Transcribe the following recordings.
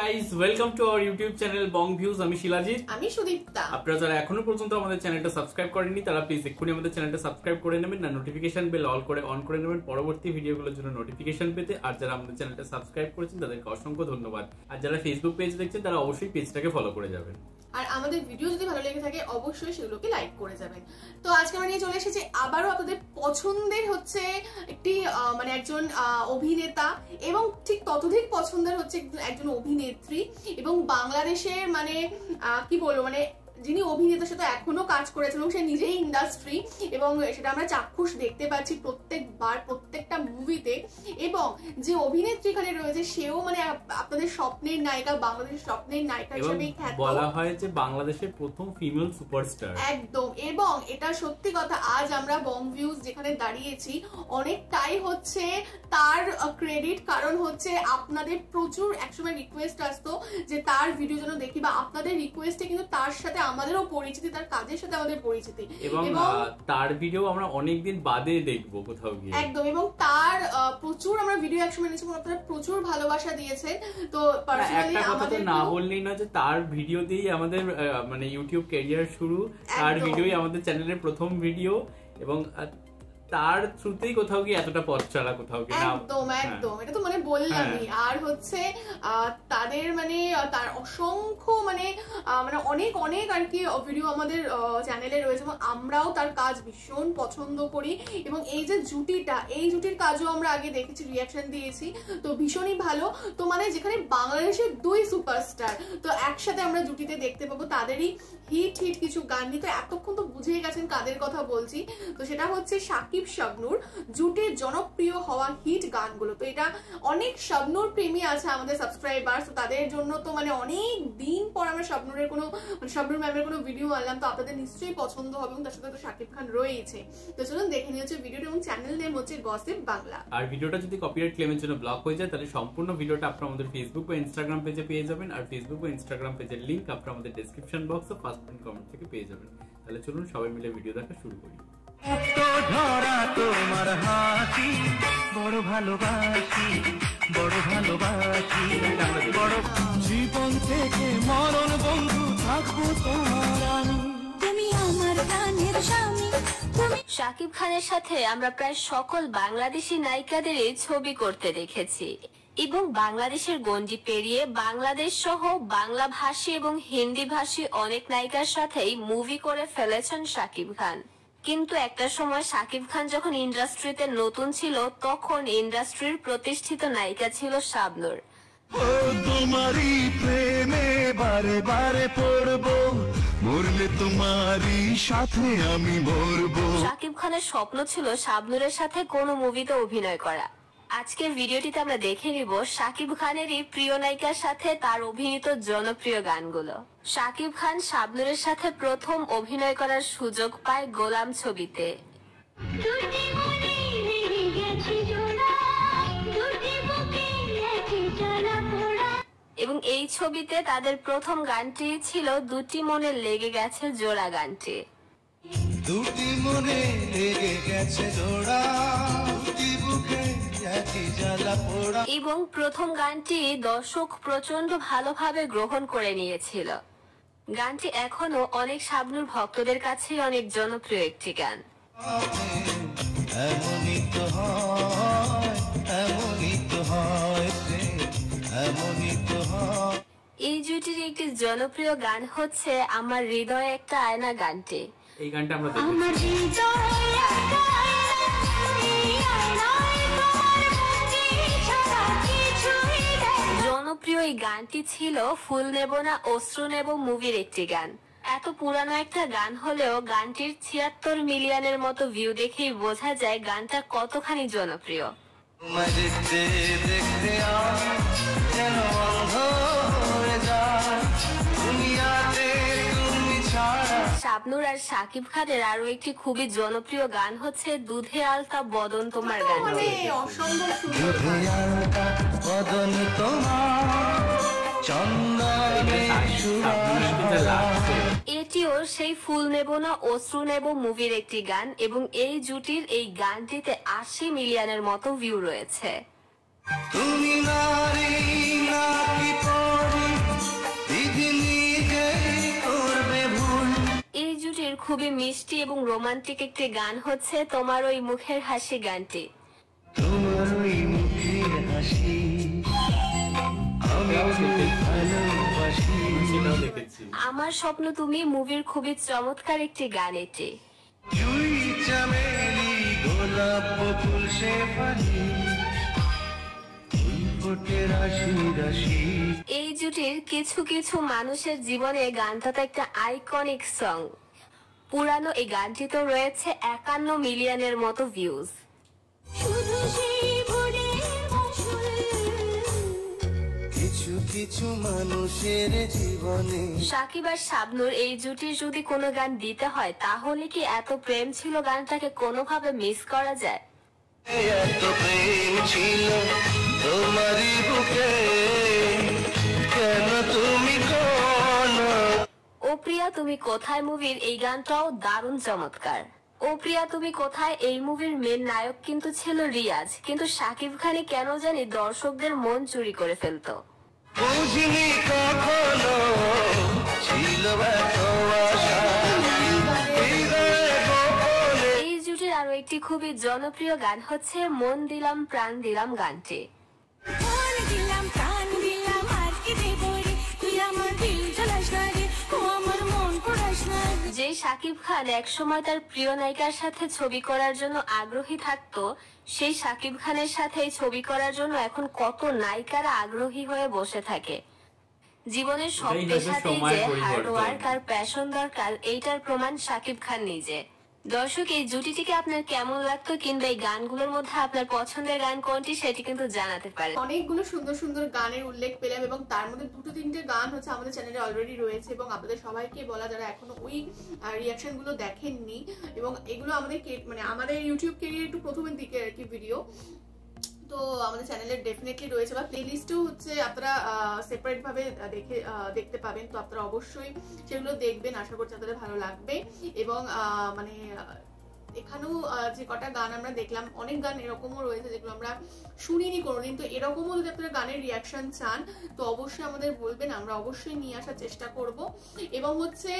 Guys, welcome to our YouTube channel Bong views. আমি শিলাজিৎ, আমি সুদীপ্তা। আপনারা যারা এখনো পর্যন্ত আমাদের চ্যানেলটা সাবস্ক্রাইব করেননি তারা প্লিজ এক্ষুনি আমাদের চ্যানেলটা সাবস্ক্রাইব করে নেবেন, না নোটিফিকেশন বেল অন করে নেবেন পরবর্তী ভিডিওগুলোর জন্য নোটিফিকেশন পেতে। আর যারা আমাদের চ্যানেলটা সাবস্ক্রাইব করেছেন তাদেরকে অসংখ্য ধন্যবাদ। আর যারা ফেসবুক পেজ দেখছেন তারা অবশ্যই পেজটাকে ফলো করে যাবেন। আর আমাদের ভিডিও যদি ভালো লেগে থাকে অবশ্যই সেগুলোকে লাইক করে যাবেন। তো আজকে আমরা নিয়ে চলে এসেছি আবারও আপনাদের পছন্দের হচ্ছে একটি মানে একজন অভিনেতা এবং ঠিক ততোধিক পছন্দের হচ্ছে একজন অভিনেত্রী এবং বাংলাদেশের মানে কি বলবো মানে যিনি অভিনেতার সাথে এখনো কাজ করেছেন এবং সে নিজেই ইন্ডাস্ট্রি এবং সেটা আমরা চাক্ষুষ দেখতে পাচ্ছি প্রত্যেকবার প্রত্যেকটা মুভিতে। এবং যে অভিনেত্রী এখানে রয়েছে সেও মানে আপনাদের স্বপ্নের নায়িকা, বাংলাদেশের স্বপ্নের নায়িকা হিসেবে খ্যাত, বলা হয় যে বাংলাদেশের প্রথম ফিমেল সুপারস্টার একদম। এবং এটা সত্যি কথা, আজ আমরা বং ভিউজ যেখানে দাঁড়িয়েছি অনেকটাই হচ্ছে তার ক্রেডিট, কারণ হচ্ছে আপনাদের প্রচুর একসময় রিকোয়েস্ট আসতো যে তার ভিডিও যেন দেখি, বা আপনাদের রিকোয়েস্টে কিন্তু তার সাথে আমাদেরও পরিচিতি, তার কাজের সাথে আমাদের পরিচিতি এবং তার ভিডিও আমরা অনেকদিন বাদে দেখবো কোথাও গিয়ে, একদম। এবং তার প্রচুর আমরা ভিডিও একসময় নিয়েছি, আপনারা প্রচুর ভালোবাসা দিয়েছেন। তো পার্সোনালি আমাদের না বললেই না যে তার ভিডিও দিয়েই আমাদের মানে ইউটিউব ক্যারিয়ার শুরু, তার ভিডিওই আমাদের চ্যানেলের প্রথম ভিডিও এবং তার থ্রুতেই কোথাও গিয়ে এতটা পথ চলা কোথাও গিয়ে একদম একদম। এটা তো মানে বললামই। আর হচ্ছে তাদের মানে তার অসংখ্য মানে মানে অনেক অনেক আর কি ভিডিও আমাদের চ্যানেলে রয়েছে এবং আমরাও তার কাজ ভীষণ পছন্দ করি। এবং এই যে জুটিটা, এই জুটির কাজও আমরা আগে দেখেছি, রিয়াকশন দিয়েছি, তো ভীষণই ভালো। তো মানে যেখানে বাংলাদেশের দুই সুপারস্টার তো একসাথে আমরা জুটিতে দেখতে পাবো, তাদেরই হিট হিট কিছু গান নিয়ে। তো এতক্ষণ তো বুঝেই গেছেন কাদের কথা বলছি, তো সেটা হচ্ছে শাকিব শাবনূর জুটির জনপ্রিয় হওয়া হিট গানগুলো। তো এটা অনেক শাবনূর প্রেমী আছে আমাদের সাবস্ক্রাইবার, তো তাদের জন্য তো মানে অনেক দিন পর আমরা শাবনূরের কোনো মানে শাবনূর ম্যামের কোনো ভিডিও আনলাম, তো আপনাদের নিশ্চয়ই পছন্দ হবে। এবং তার সাথে তো শাকিব খান রয়েছে। তো চলুন দেখে নিয়ে হচ্ছে ভিডিওটা, এবং চ্যানেল নেম হচ্ছে গসিপ বাংলা। আর ভিডিওটা যদি কপিরাইট ক্লেমের জন্য ব্লক হয়ে যায় তাহলে সম্পূর্ণ ভিডিওটা আপনারা আমাদের ফেসবুক বা ইনস্টাগ্রাম পেজে পেয়ে যাবেন। আর ফেসবুক বা ইনস্টাগ্রাম পেজের লিংক আপনারা আমাদের ডেসক্রিপশন বক্স ও ফার্স্ট কমেন্ট থেকে পেয়ে যাবেন। তাহলে চলুন সবাই মিলে ভিডিও দেখা শুরু করি। তোমার হাসি বড় ভালোবাসি, বড় ভালোবাসি, বড় জীবন থেকে মরণ বন্ধু থাকবো তোমার আমি, তুমি আমার প্রাণের স্বামী। শাকিব খানের সাথে আমরা প্রায় সকল বাংলাদেশি নায়িকাদেরই ছবি করতে দেখেছি এবং বাংলাদেশের গণ্ডি পেরিয়ে বাংলাদেশ সহ বাংলা ভাষী এবং হিন্দি ভাষী অনেক নায়িকার সাথেই মুভি করে ফেলেছেন শাকিব খান। কিন্তু একটা সময় শাকিব খান যখন ইন্ডাস্ট্রিতে নতুন ছিল তখন ইন্ডাস্ট্রির প্রতিষ্ঠিত নায়িকা ছিল শাবনূর। তোমারই প্রেমে বারে বারে পড়বো, মরলে তোমারই সাথে আমি মরবো। শাকিব খানের স্বপ্ন ছিল শাবনূরের সাথে কোনো মুভিতে অভিনয় করা। আজকের ভিডিওটিতে আমরা দেখে নিব শাকিব খানেরই প্রিয় নায়িকার সাথে তার অভিনীত জনপ্রিয় গানগুলো। শাকিব খান শাবনূরের সাথে প্রথম অভিনয় করার সুযোগ পায় গোলাম ছবিতে এবং এই ছবিতে তাদের প্রথম গানটি ছিল দুটি মনে লেগে গেছে জোড়া গানটি। দুটি মনে লেগে গেছে জোড়া, এবং প্রথম গানটি দর্শক প্রচন্ড ভালোভাবে গ্রহণ করে নিয়েছিল। গানটি এখনো অনেক শাবনূর ভক্তদের কাছে অনেক জনপ্রিয় একটি গান। এমনই তো হয়, এমনই তো হয়, এমনই তো হয়। এই জুটির একটি জনপ্রিয় গান হচ্ছে আমার হৃদয় একটা আয়না গানটি। এই গানটা আমরা দেখেছি। জনপ্রিয় এই গানটি ছিল ফুল নেব না অশ্রু নেব মুভির একটি গান। এত পুরানো একটা গান হলেও গানটির ৭৬ মিলিয়নের মতো ভিউ দেখেই বোঝা যায় গানটা কতখানি জনপ্রিয়। শাবনূর আর শাকিব খানের আরো একটি খুবই জনপ্রিয় গান হচ্ছে দুধে আলতা বদন তোমার গান। এটিও সেই ফুল নেব না অশ্রু নেব মুভির একটি গান এবং এই জুটির এই গানটিতে ৮০ মিলিয়নের মতো ভিউ রয়েছে। তুমি নারী নাকি পরি বিধি নিজেই করবে ভুল। এই জুটির খুবই মিষ্টি এবং রোমান্টিক একটি গান হচ্ছে তোমার ওই মুখের হাসি গানটি। তোমার ওই মুখের হাসি আমি ভালোবাসি। সেটাও দেখেছি। আমার স্বপ্ন তুমি মুভির খুবই চমৎকার একটি গান এটি। জুই চামেলি গোলাপ ফুল শেফালি ফুল ফোটে রাশি রাশি। এই জুটির কিছু কিছু মানুষের জীবনে গানটা তো একটা আইকনিক সং। পুরানো এই গানটি তো রয়েছে 51 মিলিয়নের মতো ভিউজ। কিছু কিছু মানুষের জীবনে সাকিব আর শাবনূর এই জুটির যদি কোনো গান দিতে হয় তাহলে কি এত প্রেম ছিল গানটাকে কোনোভাবে মিস করা যায়? এত প্রেম ছিল তোমারই বুকে, কেন তুমি কোন ও প্রিয়া তুমি কোথায় মুভির এই গানটাও দারুণ চমৎকার। ও প্রিয়া তুমি কোথায় এই মুভির মেন নায়ক কিন্তু ছিল রিয়াজ, কিন্তু শাকিব খানই কেন জানি দর্শকদের মন চুরি করে ফেলতো। বুঝিনি কখনো ছিল এত আশা হৃদয়ে গোপনে। এই জুটির আরো একটি খুবই জনপ্রিয় গান হচ্ছে মন দিলাম প্রাণ দিলাম গানটি। যে শাকিব খান একসময় তার প্রিয় নায়িকার সাথে ছবি করার জন্য আগ্রহী থাকতো, সেই শাকিব খানের সাথে ছবি করার জন্য এখন কত নায়িকারা আগ্রহী হয়ে বসে থাকে। জীবনের সব এটাই হয়তো পেশাতেই যে সময়ের হার্ড পরিবর্তন। ওয়ার্ক আর প্যাশন দরকার, এইটার প্রমাণ শাকিব খান নিজে। দর্শক এই জুটিটিকে আপনার কেমন লাগতো কিংবা এই গানগুলোর মধ্যে আপনার পছন্দের গান কোনটি সেটি কিন্তু জানাতে পারেন। অনেকগুলো সুন্দর সুন্দর গানের উল্লেখ পেলাম এবং তার মধ্যে দুটো তিনটে গান হচ্ছে আমাদের চ্যানেলে অলরেডি রয়েছে এবং আপনাদের সবাইকে বলা যারা এখনো ওই রিয়াকশন গুলো দেখেননি এবং এগুলো আমাদের মানে আমাদের ইউটিউব ক্যারিয়ার একটু প্রথমের দিকে আর কি ভিডিও, তো আমাদের চ্যানেলে ডেফিনেটলি রয়েছে বা প্লে লিস্টেও হচ্ছে আপনারা সেপারেট ভাবে দেখতে পাবেন, তো আপনারা অবশ্যই সেগুলো দেখবেন, আশা করছি আপনাদের ভালো লাগবে। এবং মানে এখানেও যে কটা গান আমরা দেখলাম অনেক গান এরকমও রয়েছে যেগুলো আমরা শুনিনি কোনোদিন, তো এরকমও যদি আপনারা গানের রিয়াকশন চান তো অবশ্যই আমাদের বলবেন, আমরা অবশ্যই নিয়ে আসার চেষ্টা করব। এবং হচ্ছে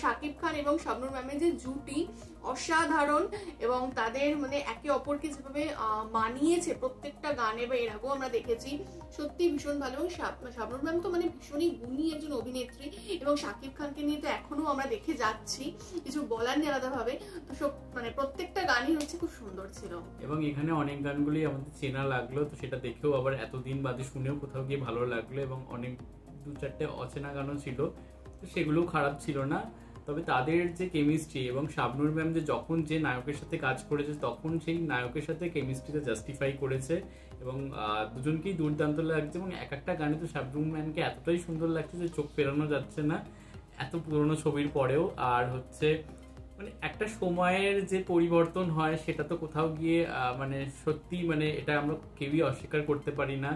শাকিব খান এবং শাবনূর ম্যামের যে জুটি অসাধারণ এবং তাদের মানে একে অপরকে যেভাবে মানিয়েছে প্রত্যেকটা গানে বা এর আগেও আমরা দেখেছি, সত্যি ভীষণ ভালো। এবং শাবনূর ম্যাম তো মানে ভীষণই গুণী একজন অভিনেত্রী এবং শাকিব খানকে নিয়ে তো এখনো আমরা দেখে যাচ্ছি, কিছু বলার নেই আলাদা ভাবে, তো সব মানে প্রত্যেকটা গানই হচ্ছে খুব সুন্দর ছিল এবং এখানে অনেক গানগুলি আমাদের চেনা লাগলো, তো সেটা দেখেও আবার এতদিন বাদে শুনেও কোথাও গিয়ে ভালো লাগলো এবং অনেক দু চারটে অচেনা গানও ছিল, তো সেগুলোও খারাপ ছিল না। তবে তাদের যে কেমিস্ট্রি এবং শাবনূর ম্যাম যে যখন যে নায়কের সাথে কাজ করেছে তখন সেই নায়কের সাথে কেমিস্ট্রিটা জাস্টিফাই করেছে এবং দুজনকেই দুর্দান্ত লাগছে এবং এক একটা গানে তো শাবনূর ম্যামকে এতটাই সুন্দর লাগছে যে চোখ ফেরানো যাচ্ছে না এত পুরনো ছবির পরেও। আর হচ্ছে মানে একটা সময়ের যে পরিবর্তন হয় সেটা তো কোথাও গিয়ে মানে সত্যি মানে এটা আমরা কেউই অস্বীকার করতে পারি না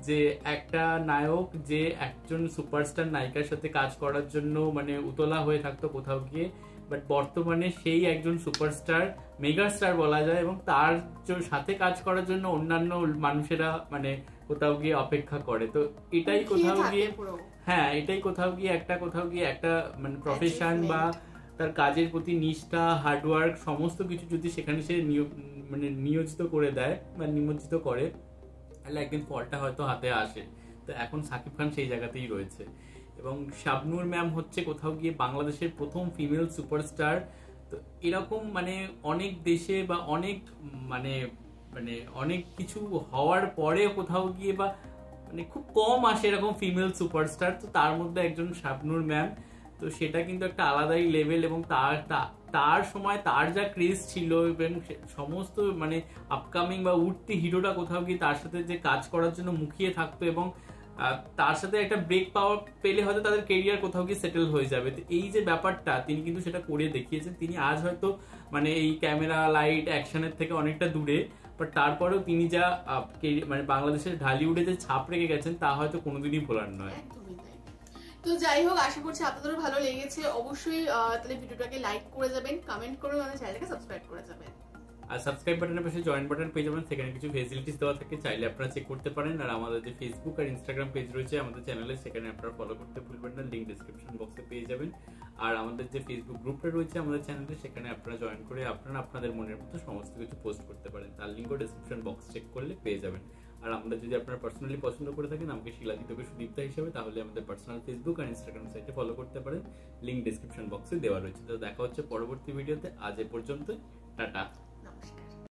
যে একটা নায়ক যে একজন সুপারস্টার নায়িকার সাথে কাজ করার জন্য মানে উতলা হয়ে থাকতো কোথাও গিয়ে, বাট বর্তমানে সেই একজন সুপারস্টার মেগাস্টার বলা যায় এবং তার সাথে কাজ করার জন্য অন্যান্য মানুষেরা মানে কোথাও গিয়ে অপেক্ষা করে। তো এটাই কোথাও গিয়ে হ্যাঁ এটাই কোথাও গিয়ে একটা মানে প্রফেশন বা তার কাজের প্রতি নিষ্ঠা হার্ডওয়ার্ক সমস্ত কিছু যদি সেখানে সে মানে নিয়োজিত করে দেয় বা নিমজ্জিত করে তাহলে একদিন ফলটা হয়তো হাতে আসে। তো এখন শাকিব খান সেই জায়গাতেই রয়েছে এবং শাবনূর ম্যাম হচ্ছে কোথাও গিয়ে বাংলাদেশের প্রথম ফিমেল সুপারস্টার। তো এরকম মানে অনেক দেশে বা অনেক মানে মানে অনেক কিছু হওয়ার পরে কোথাও গিয়ে বা মানে খুব কম আসে এরকম ফিমেল সুপারস্টার, তো তার মধ্যে একজন শাবনূর ম্যাম, তো সেটা কিন্তু একটা আলাদাই লেভেল এবং তার সময় তার যা ক্রেজ ছিল এবং সমস্ত মানে আপকামিং বা উঠতি হিরোরা কোথাও গিয়ে তার সাথে যে কাজ করার জন্য মুখিয়ে থাকতো এবং তার সাথে একটা ব্রেক পাওয়ার পেলে হয়তো তাদের কেরিয়ার কোথাও গিয়ে সেটেল হয়ে যাবে। তো এই যে ব্যাপারটা তিনি কিন্তু সেটা করে দেখিয়েছেন। তিনি আজ হয়তো মানে এই ক্যামেরা লাইট অ্যাকশনের থেকে অনেকটা দূরে, বাট তারপরেও তিনি যা মানে বাংলাদেশের ঢালিউডে যে ছাপ রেখে গেছেন তা হয়তো কোনোদিনই ভোলার নয়। তো যাই হোক, আশা করছি আপনাদেরও ভালো লেগেছে। অবশ্যই তাহলে ভিডিওটাকে লাইক করে যাবেন, কমেন্ট করে আমাদের চ্যানেলটাকে সাবস্ক্রাইব করে যাবেন। আর সাবস্ক্রাইব বাটনের পাশে জয়েন বাটন পেয়ে যাবেন, সেখানে কিছু ফেসিলিটিস দেওয়া থাকে, চাইলে আপনারা চেক করতে পারেন। আর আমাদের যে ফেসবুক আর ইনস্টাগ্রাম পেজ রয়েছে আমাদের চ্যানেলে, সেখানে আপনারা ফলো করতে ভুলবেন না, লিঙ্ক ডিসক্রিপশন বক্সে পেয়ে যাবেন। আর আমাদের যে ফেসবুক গ্রুপটা রয়েছে আমাদের চ্যানেলে, সেখানে আপনারা জয়েন করে আপনারা আপনাদের মনের মতো সমস্ত কিছু পোস্ট করতে পারেন, তার লিঙ্কও ডিসক্রিপশন বক্স চেক করলে পেয়ে যাবেন। আর আমাদের যদি আপনারা পার্সোনালি পছন্দ করে থাকেন আমাকে শিলাজিৎ ওকে সুদীপ্তা হিসেবে, তাহলে আমাদের পার্সোনাল ফেসবুক আর ইনস্টাগ্রাম সাইটে ফলো করতে পারেন, লিঙ্ক ডিসক্রিপশন বক্সে দেওয়া রয়েছে। তো দেখা হচ্ছে পরবর্তী ভিডিওতে, আজ এ পর্যন্ত, টাটা।